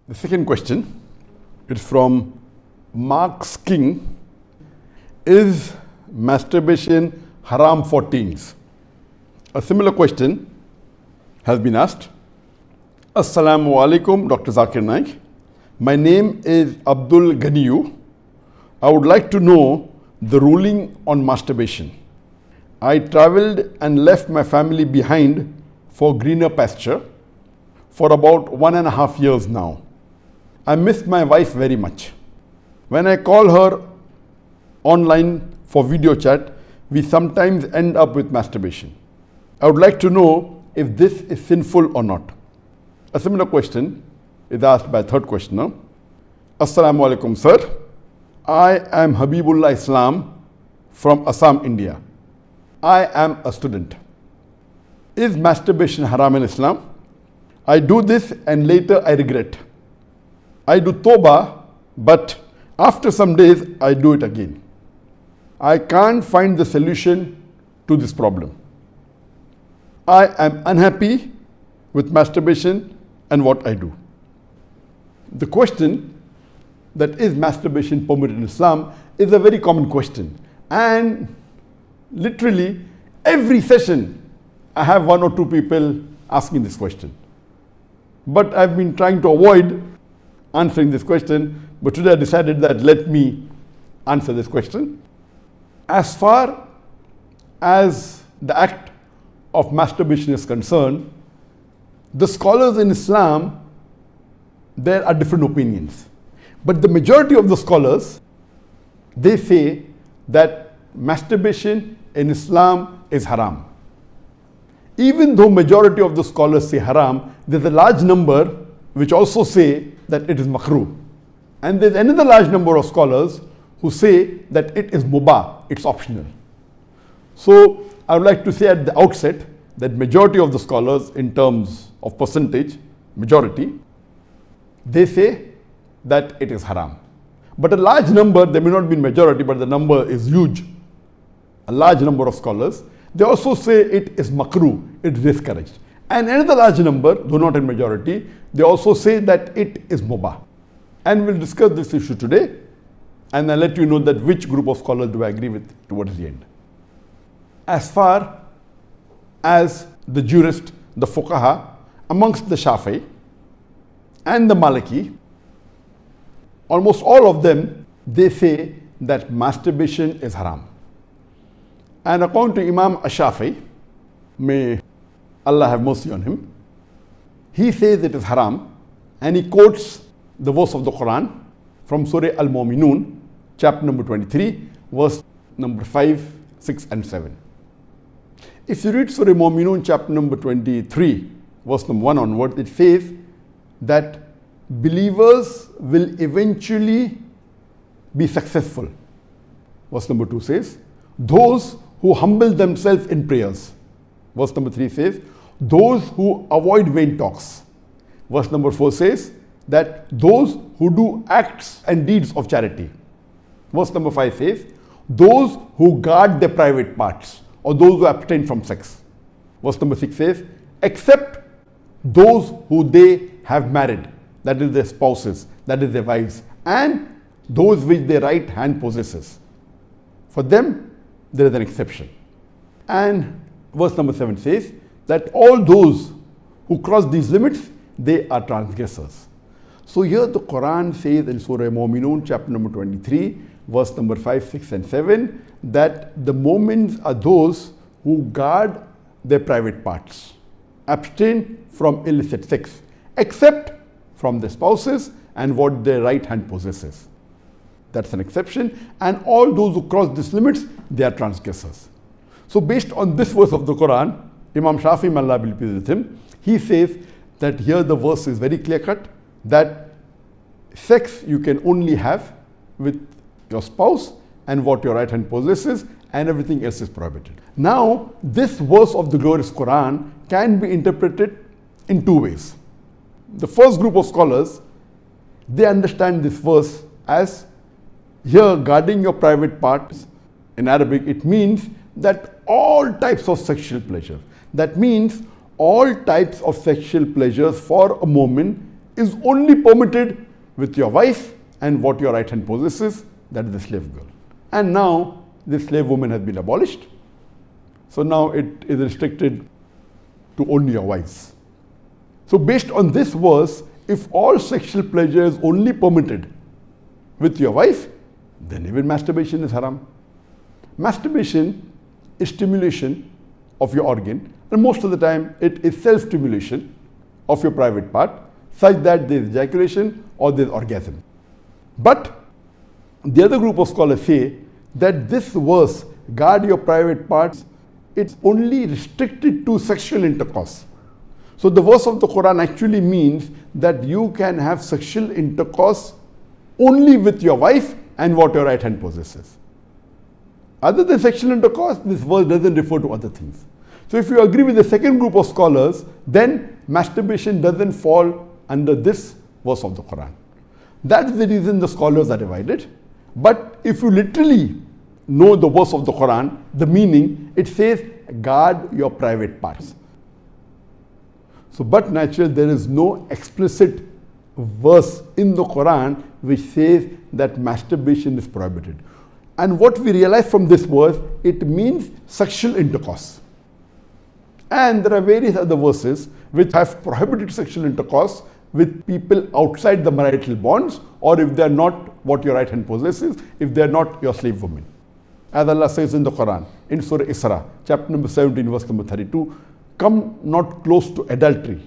The second question is from Mark's King. Is masturbation haram for teens? A similar question has been asked. Assalamu alaikum, Dr. Zakir Naik. My name is Abdul Ganiyu. I would like to know the ruling on masturbation. I traveled and left my family behind for greener pasture for about 1.5 years now. I miss my wife very much. When I call her online for video chat, we sometimes end up with masturbation. I would like to know if this is sinful or not. A similar question is asked by a third questioner. Assalamu alaikum, sir. I am Habibullah Islam from Assam, India. I am a student. Is masturbation haram in Islam? I do this and later I regret. I do tawbah, but after some days I do it again. I can't find the solution to this problem. I am unhappy with masturbation and what I do. The question that is masturbation permitted in Islam is a very common question, and literally every session I have 1 or 2 people asking this question. But I've been trying to avoid answering this question, but today I decided that let me answer this question. As far as the act of masturbation is concerned, the scholars in Islam, there are different opinions. But the majority of the scholars, they say that masturbation in Islam is haram. Even though majority of the scholars say haram, there's a large number which also say that it is makruh. And there's another large number of scholars who say that it is mubah, it's optional. So I would like to say at the outset that majority of the scholars, in terms of percentage, majority, they say that it is haram. But a large number, there may not be majority, but the number is huge. A large number of scholars, they also say it is makruh, it is discouraged. And another large number, though not in majority, they also say that it is mubah. And we'll discuss this issue today, and I'll let you know that which group of scholars do I agree with towards the end. As far as the jurist, the fuqaha, amongst the Shafi'i and the Maliki, almost all of them, they say that masturbation is haram. And according to Imam Ash-Shafi'i, may Allah have mercy on him, he says it is haram, and he quotes the verse of the Quran from Surah Al-Mu'minun, chapter number 23, verse number 5, 6 and 7. If you read Surah Al-Mu'minun, chapter number 23, verse number 1 onward, it says that believers will eventually be successful. Verse number 2 says, those who humble themselves in prayers. Verse number 3 says, those who avoid vain talks. Verse number 4 says that those who do acts and deeds of charity. Verse number 5 says, those who guard their private parts, or those who abstain from sex. Verse number 6 says, except those who they have married, that is their spouses, that is their wives, and those which their right hand possesses. For them, there is an exception. And verse number 7 says that all those who cross these limits, they are transgressors. So here the Quran says in Surah Al-Mu'minun, chapter number 23, verse number 5, 6 and 7, that the mu'mins are those who guard their private parts, abstain from illicit sex, except from their spouses and what their right hand possesses. That's an exception. And all those who cross these limits, they are transgressors. So based on this verse of the Quran, Imam Shafi'i, may Allah be pleased with him, he says that here the verse is very clear cut, that sex you can only have with your spouse and what your right hand possesses, and everything else is prohibited. Now, this verse of the glorious Quran can be interpreted in 2 ways. The first group of scholars, they understand this verse as here guarding your private parts. In Arabic, it means that all types of sexual pleasure. That means all types of sexual pleasures for a moment is only permitted with your wife and what your right hand possesses, that is the slave girl. And now the slave woman has been abolished. So now it is restricted to only your wives. So based on this verse, if all sexual pleasure is only permitted with your wife, then even masturbation is haram. Masturbation is stimulation of your organ, and most of the time it is self-stimulation of your private part, such that there is ejaculation or there is orgasm. But the other group of scholars say that this verse, guard your private parts, it's only restricted to sexual intercourse. So the verse of the Quran actually means that you can have sexual intercourse only with your wife and what your right hand possesses. Other than sexual intercourse, this verse doesn't refer to other things. So if you agree with the second group of scholars, then masturbation doesn't fall under this verse of the Quran. That's the reason the scholars are divided. But if you literally know the verse of the Quran, the meaning, it says, guard your private parts. So, but naturally, there is no explicit verse in the Quran which says that masturbation is prohibited. And what we realize from this verse, it means sexual intercourse. And there are various other verses which have prohibited sexual intercourse with people outside the marital bonds, or if they are not what your right hand possesses, if they are not your slave woman. As Allah says in the Quran, in Surah Isra, chapter number 17, verse number 32, come not close to adultery,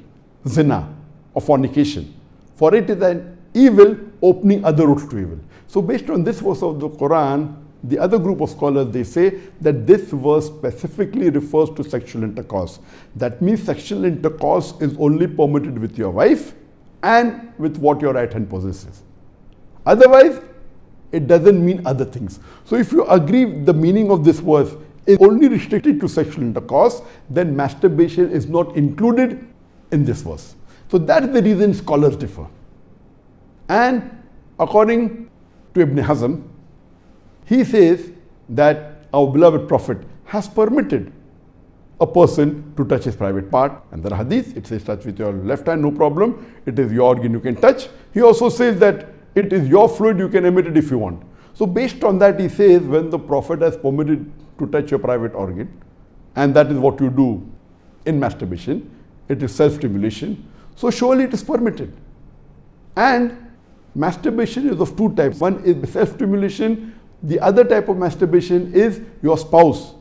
zina, or fornication, for it is an evil opening other routes to evil. So based on this verse of the Quran, the other group of scholars, they say that this verse specifically refers to sexual intercourse. That means sexual intercourse is only permitted with your wife and with what your right hand possesses. Otherwise, it doesn't mean other things. So if you agree the meaning of this verse is only restricted to sexual intercourse, then masturbation is not included in this verse. So that is the reason scholars differ. And according to Ibn Hazm, he says that our beloved Prophet has permitted a person to touch his private part. And the hadith, it says touch with your left hand, no problem. It is your organ, you can touch. He also says that it is your fluid, you can emit it if you want. So based on that, he says when the Prophet has permitted to touch your private organ, and that is what you do in masturbation, it is self-stimulation, so surely it is permitted. And masturbation is of two types. One is self-stimulation. The other type of masturbation is your spouse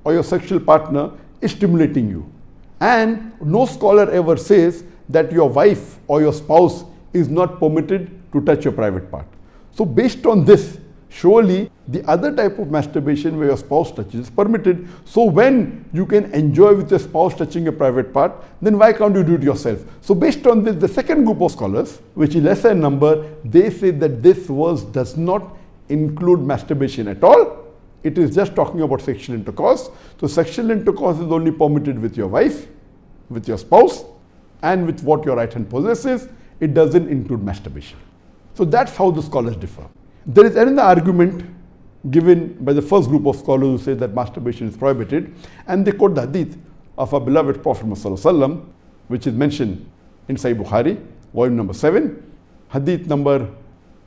or your sexual partner is stimulating you. And no scholar ever says that your wife or your spouse is not permitted to touch your private part. So based on this, surely the other type of masturbation where your spouse touches is permitted. So when you can enjoy with your spouse touching your private part, then why can't you do it yourself? So based on this, the second group of scholars, which is lesser in number, they say that this verse does not include masturbation at all. It is just talking about sexual intercourse. So sexual intercourse is only permitted with your wife, with your spouse, and with what your right hand possesses. It doesn't include masturbation. So that's how the scholars differ. There is another argument given by the first group of scholars who say that masturbation is prohibited, and they quote the hadith of our beloved Prophet ﷺ, which is mentioned in Sahih Bukhari, volume number 7, hadith number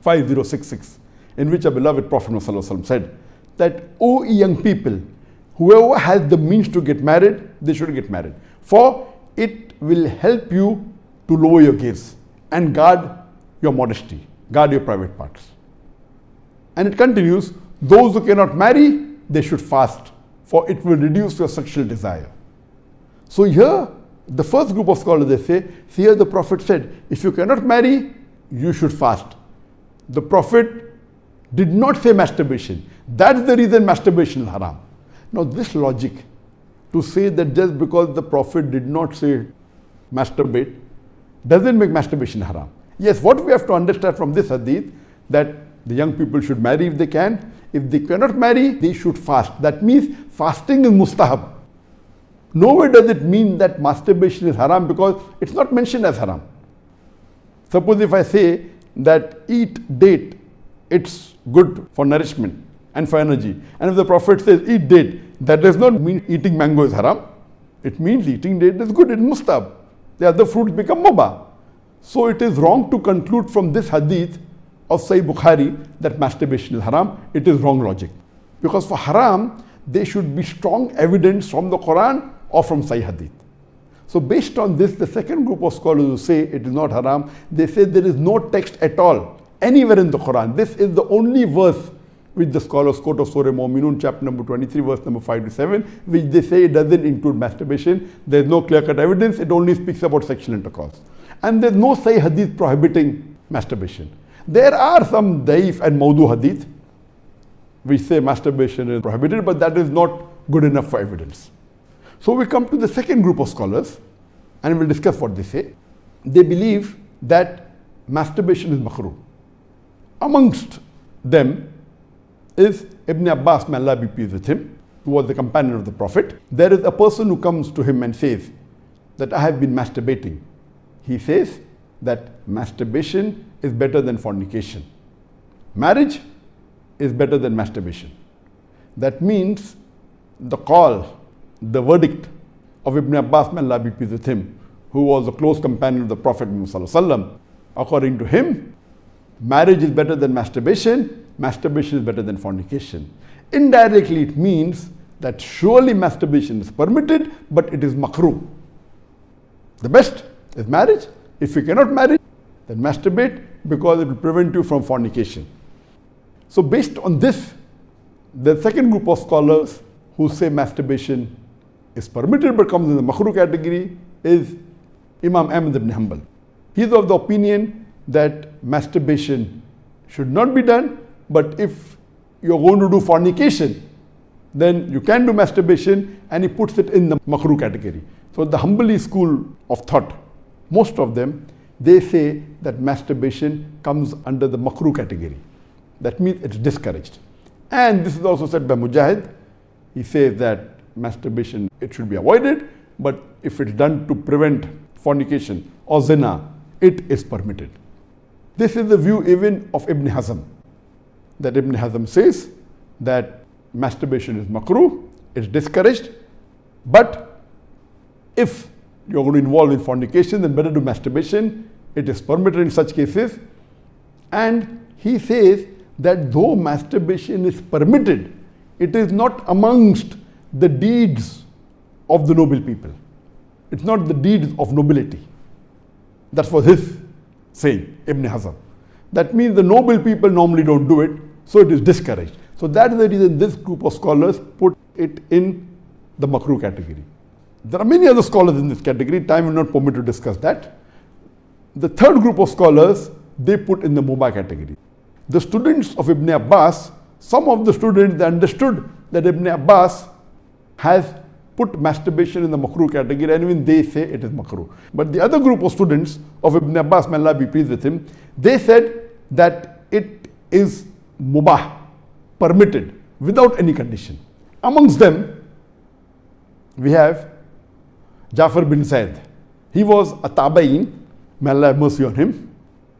5066, in which our beloved Prophet ﷺ said that, O young people, whoever has the means to get married, they should get married, for it will help you to lower your gaze and guard your modesty, guard your private parts. And it continues, those who cannot marry, they should fast, for it will reduce your sexual desire. So here, the first group of scholars, they say, here the Prophet said, if you cannot marry, you should fast. The Prophet did not say masturbation. That's the reason masturbation is haram. Now this logic, to say that just because the Prophet did not say masturbate, doesn't make masturbation haram. Yes, what we have to understand from this hadith, that the young people should marry if they can. If they cannot marry, they should fast. That means fasting is mustahab. Nowhere does it mean that masturbation is haram, because it's not mentioned as haram. Suppose if I say that eat date, it's good for nourishment and for energy. And if the Prophet says eat date, that does not mean eating mango is haram. It means eating date is good, it's mustahab. The other fruits become mubah. So it is wrong to conclude from this hadith of Sahih Bukhari that masturbation is haram. It is wrong logic. Because for haram, there should be strong evidence from the Quran or from Sahih hadith. So based on this, the second group of scholars who say it is not haram, they say there is no text at all anywhere in the Quran. This is the only verse which the scholars quote of Surah Mu'minun, chapter number 23, verse number 5 to 7, which they say it doesn't include masturbation. There is no clear-cut evidence. It only speaks about sexual intercourse. And there is no Sahih hadith prohibiting masturbation. There are some daif and mawdu hadith which say masturbation is prohibited, but that is not good enough for evidence. So we come to the second group of scholars and we'll discuss what they say. They believe that masturbation is makruh. Amongst them is Ibn Abbas, may Allah be pleased with him, who was the companion of the Prophet. There is a person who comes to him and says that I have been masturbating. He says that masturbation is better than fornication. Marriage is better than masturbation. That means the call, the verdict of Ibn Abbas, may Allah be pleased with him, who was a close companion of the Prophet Muhammad, according to him, marriage is better than masturbation, masturbation is better than fornication. Indirectly, it means that surely masturbation is permitted, but it is makruh. The best is marriage. If you cannot marry, then masturbate, because it will prevent you from fornication. So based on this, the second group of scholars who say masturbation is permitted but comes in the makruh category is Imam Ahmad ibn Hanbal. He is of the opinion that masturbation should not be done, but if you are going to do fornication, then you can do masturbation, and he puts it in the makruh category. So the Hanbali school of thought, most of them, they say that masturbation comes under the makruh category. That means it's discouraged. And this is also said by Mujahid. He says that masturbation, it should be avoided, but if it's done to prevent fornication or zina, it is permitted. This is the view even of Ibn Hazm, that Ibn Hazm says that masturbation is makruh, it's discouraged, but if you're going to involve in fornication, then better do masturbation, it is permitted in such cases. And he says that though masturbation is permitted, it is not amongst the deeds of the noble people. It's not the deeds of nobility. That was his saying, Ibn Hazm. That means the noble people normally don't do it, so it is discouraged. So that is the reason this group of scholars put it in the makruh category. There are many other scholars in this category. Time will not permit to discuss that. The third group of scholars, they put in the mubah category. The students of Ibn Abbas, some of the students, they understood that Ibn Abbas has put masturbation in the makruh category, and even they say it is makruh. But the other group of students of Ibn Abbas, may Allah be pleased with him, they said that it is mubah, permitted, without any condition. Amongst them, we have Jafar bin Zaid. He was a tabain, may Allah have mercy on him,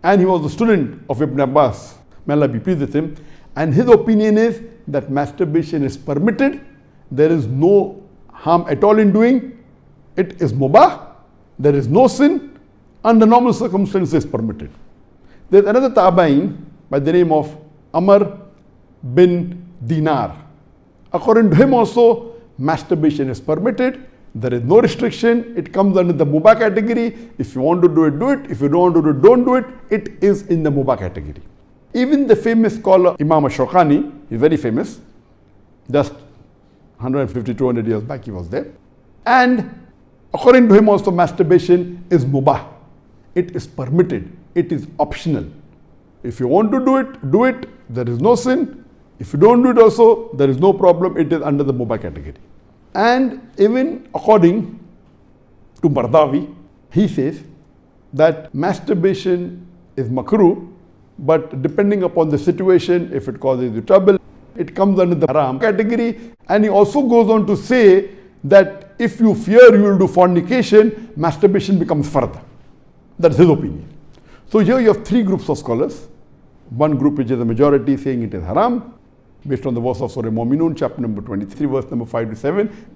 and he was a student of Ibn Abbas, may Allah be pleased with him, and his opinion is that masturbation is permitted, there is no harm at all in doing, it is mubah, there is no sin, under normal circumstances permitted. There is another tabain by the name of Amr bin Dinar. According to him also, masturbation is permitted, there is no restriction, it comes under the mubah category. If you want to do it, do it. If you don't want to do it, don't do it. It is in the mubah category. Even the famous scholar Imam Shawkani, he is very famous, just 150, 200 years back he was there. And according to him also, masturbation is mubah. It is permitted. It is optional. If you want to do it, do it. There is no sin. If you don't do it also, there is no problem. It is under the mubah category. And even according to Mardawi, he says that masturbation is makruh, but depending upon the situation, if it causes you trouble, it comes under the haram category. And he also goes on to say that if you fear you will do fornication, masturbation becomes fard. That's his opinion. So here you have three groups of scholars. One group which is the majority saying it is haram, based on the verse of Surah Mu'minun, chapter number 23, verse number 5 to 7.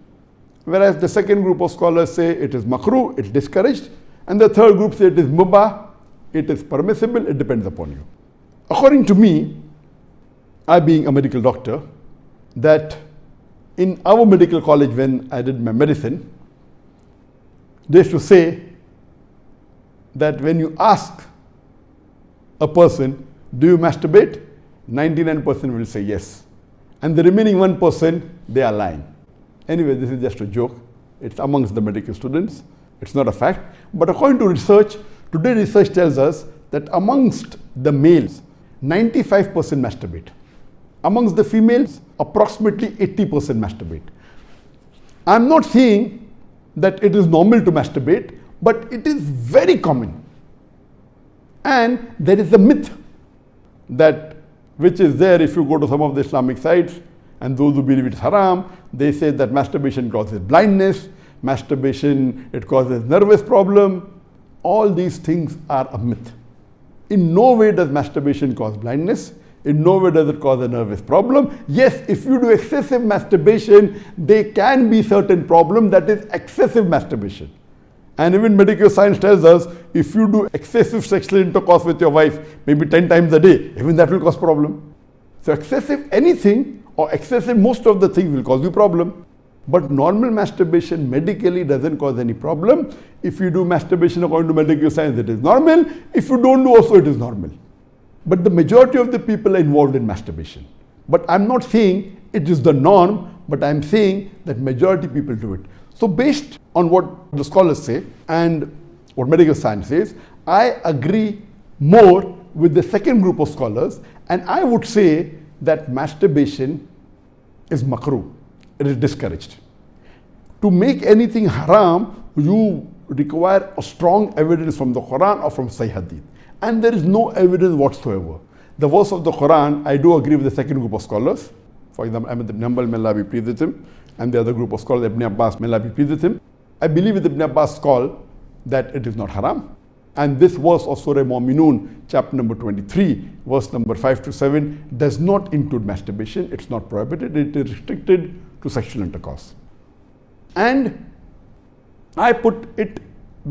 Whereas the second group of scholars say it is makruh, it's discouraged. And the third group say it is mubah, it is permissible, it depends upon you. According to me, I being a medical doctor, that in our medical college when I did my medicine, they used to say that when you ask a person, do you masturbate? 99% will say yes. And the remaining 1%, they are lying. Anyway, this is just a joke. It's amongst the medical students. It's not a fact. But according to research, today research tells us that amongst the males, 95% masturbate. Amongst the females, approximately 80% masturbate. I'm not saying that it is normal to masturbate, but it is very common. And there is a myth that which is there if you go to some of the Islamic sites, and those who believe it's haram, they say that masturbation causes blindness, masturbation, it causes nervous problem. All these things are a myth. In no way does masturbation cause blindness. In no way does it cause a nervous problem. Yes, if you do excessive masturbation, there can be certain problem, that is excessive masturbation. And even medical science tells us, if you do excessive sexual intercourse with your wife, maybe 10 times a day, even that will cause problem. So excessive anything or excessive most of the things will cause you problem. But normal masturbation medically doesn't cause any problem. If you do masturbation according to medical science, it is normal. If you don't do also, it is normal. But the majority of the people are involved in masturbation. But I'm not saying it is the norm, but I'm saying that majority people do it. So based on what the scholars say and what medical science says, I agree more with the second group of scholars, and I would say that masturbation is makruh. It is discouraged. To make anything haram, you require a strong evidence from the Quran or from Sahih Hadith. And there is no evidence whatsoever. The verse of the Quran, I do agree with the second group of scholars. For example, Ahmad ibn Hanbal, may Allah be pleased with him, and the other group of scholars, Ibn Abbas, may Allah be pleased with him. I believe with Ibn Abbas' call that it is not haram. And this verse of Surah Mu'minun, chapter number 23, verse number 5 to 7, does not include masturbation. It's not prohibited. It is restricted to sexual intercourse. And I put it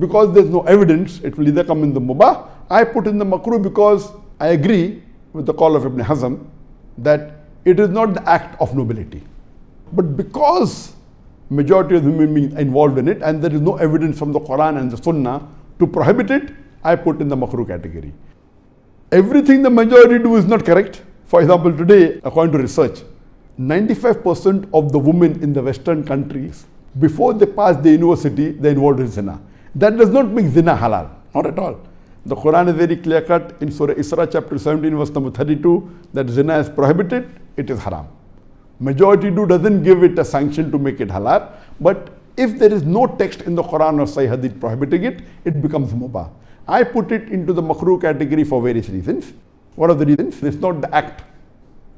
because there's no evidence, it will either come in the mubah. I put in the makruh because I agree with the call of Ibn Hazm that it is not the act of nobility. But because majority of human beings are involved in it and there is no evidence from the Quran and the Sunnah to prohibit it, I put in the makruh category. Everything the majority do is not correct. For example, today, according to research, 95% of the women in the Western countries, before they pass the university, they are involved in zina. That does not make zina halal, not at all. The Quran is very clear cut in Surah Isra chapter 17 verse number 32 that zina is prohibited, it is haram. Majority do doesn't give it a sanction to make it halal, but if there is no text in the Quran or Sahih Hadith prohibiting it, it becomes mubah. I put it into the makruh category for various reasons. What are the reasons? It's not the act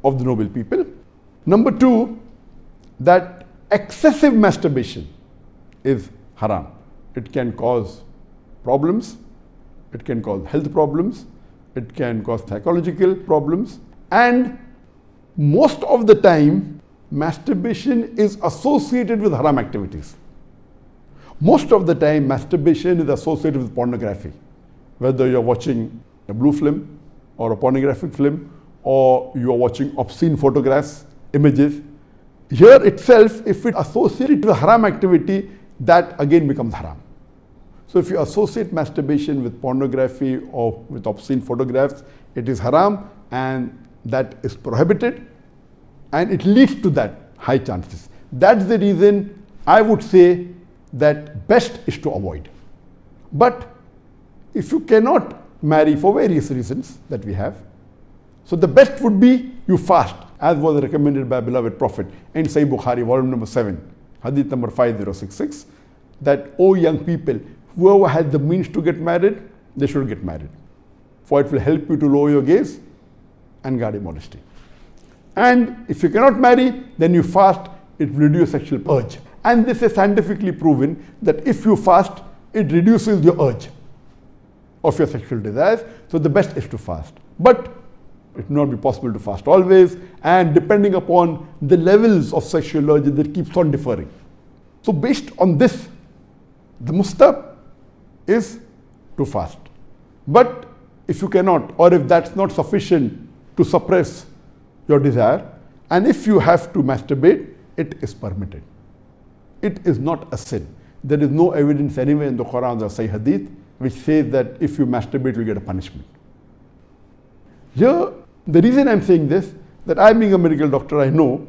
of the noble people. Number two, that excessive masturbation is haram. It can cause problems, it can cause health problems, it can cause psychological problems, and most of the time masturbation is associated with haram activities. Most of the time masturbation is associated with pornography, whether you're watching a blue film or a pornographic film or you are watching obscene photographs, images. Here itself, if it associated with haram activity, that again becomes haram. So if you associate masturbation with pornography or with obscene photographs, it is haram and that is prohibited and it leads to that high chances. That's the reason I would say that best is to avoid. But if you cannot marry for various reasons that we have, so the best would be you fast, as was recommended by beloved Prophet in Sahih Bukhari, volume number 7, hadith number 5066, that, O young people, whoever has the means to get married, they should get married. For it will help you to lower your gaze and guard your modesty. And if you cannot marry, then you fast, it will reduce sexual urge. And this is scientifically proven that if you fast, it reduces your urge of your sexual desires. So the best is to fast. But it will not be possible to fast always, and depending upon the levels of sexual urge, that keeps on differing. So based on this, the mustahab is to fast. But if you cannot, or if that's not sufficient to suppress your desire, and if you have to masturbate, it is permitted. It is not a sin. There is no evidence anywhere in the Quran or Sahih Hadith which says that if you masturbate, you get a punishment. Here, the reason I'm saying this, that I being a medical doctor, I know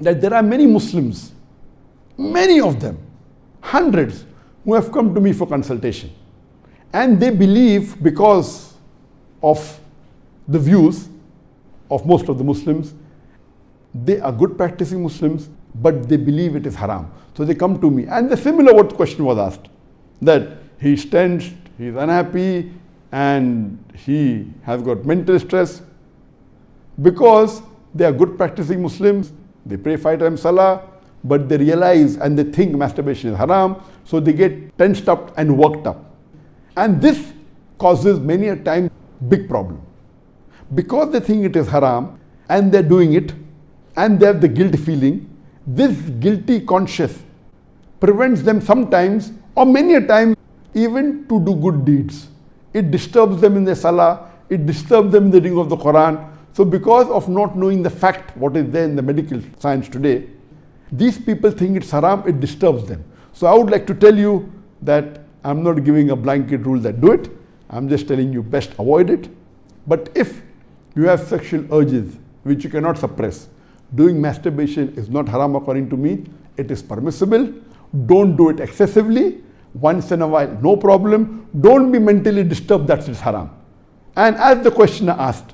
that there are many Muslims, many of them, hundreds, who have come to me for consultation. And they believe, because of the views of most of the Muslims, they are good practicing Muslims, but they believe it is haram. So they come to me. And the similar what question was asked, that he's tensed, he's unhappy, and he has got mental stress. Because they are good practicing Muslims, they pray 5 times salah, but they realize and they think masturbation is haram, so they get tensed up and worked up. And this causes many a time big problem. Because they think it is haram and they're doing it and they have the guilt feeling, this guilty conscience prevents them sometimes or many a time even to do good deeds. It disturbs them in their salah, it disturbs them in the reading of the Quran. So because of not knowing the fact, what is there in the medical science today, these people think it's haram, it disturbs them. So I would like to tell you that I'm not giving a blanket rule that do it. I'm just telling you best avoid it. But if you have sexual urges which you cannot suppress, doing masturbation is not haram according to me. It is permissible. Don't do it excessively. Once in a while, no problem. Don't be mentally disturbed that it's haram. And as the questioner asked,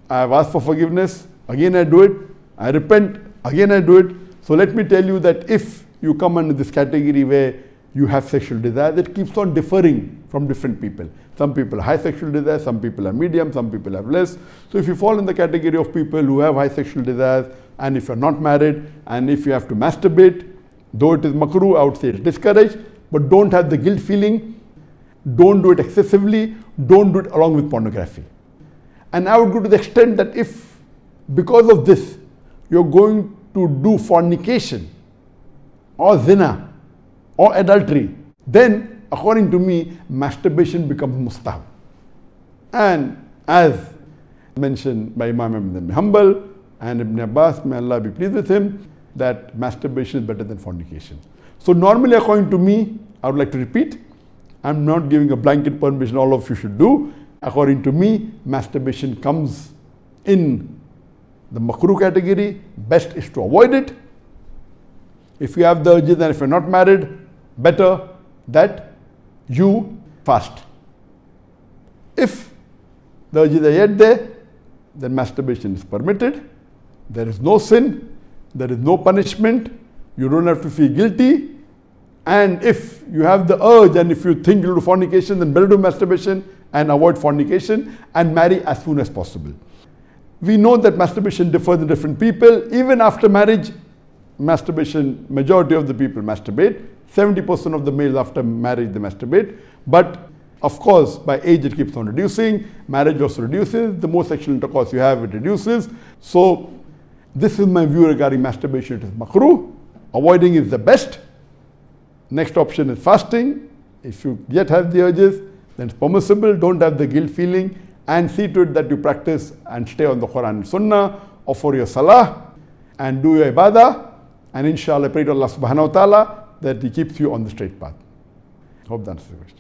I have asked for forgiveness, again I do it. I repent, again I do it. So let me tell you that if you come under this category where you have sexual desire, that keeps on differing from different people. Some people have high sexual desire, some people are medium, some people have less. So if you fall in the category of people who have high sexual desires, and if you're not married, and if you have to masturbate, though it is makruh, I would say it's discouraged, but don't have the guilt feeling, don't do it excessively, don't do it along with pornography. And I would go to the extent that if, because of this, you're going to do fornication, or zina, or adultery, then according to me, masturbation becomes mustahab. And as mentioned by Imam Ibn Hanbal and Ibn Abbas, may Allah be pleased with him, that masturbation is better than fornication. So normally according to me, I would like to repeat, I'm not giving a blanket permission all of you should do. According to me, masturbation comes in the makruh category. Best is to avoid it. If you have the urges and if you're not married, better that you fast. If the urges are yet there, then masturbation is permitted. There is no sin, there is no punishment, you don't have to feel guilty. And if you have the urge and if you think you'll do fornication, then better do masturbation and avoid fornication and marry as soon as possible. We know that masturbation differs in different people. Even after marriage, masturbation, majority of the people masturbate. 70% of the males after marriage they masturbate. But of course, by age it keeps on reducing. Marriage also reduces. The more sexual intercourse you have, it reduces. So this is my view regarding masturbation. It is makruh. Avoiding is the best. Next option is fasting. If you yet have the urges, then it's permissible. Don't have the guilt feeling, and see to it that you practice and stay on the Quran and Sunnah, offer your salah and do your ibadah, and inshallah pray to Allah subhanahu wa ta'ala that He keeps you on the straight path. Hope that answers the question.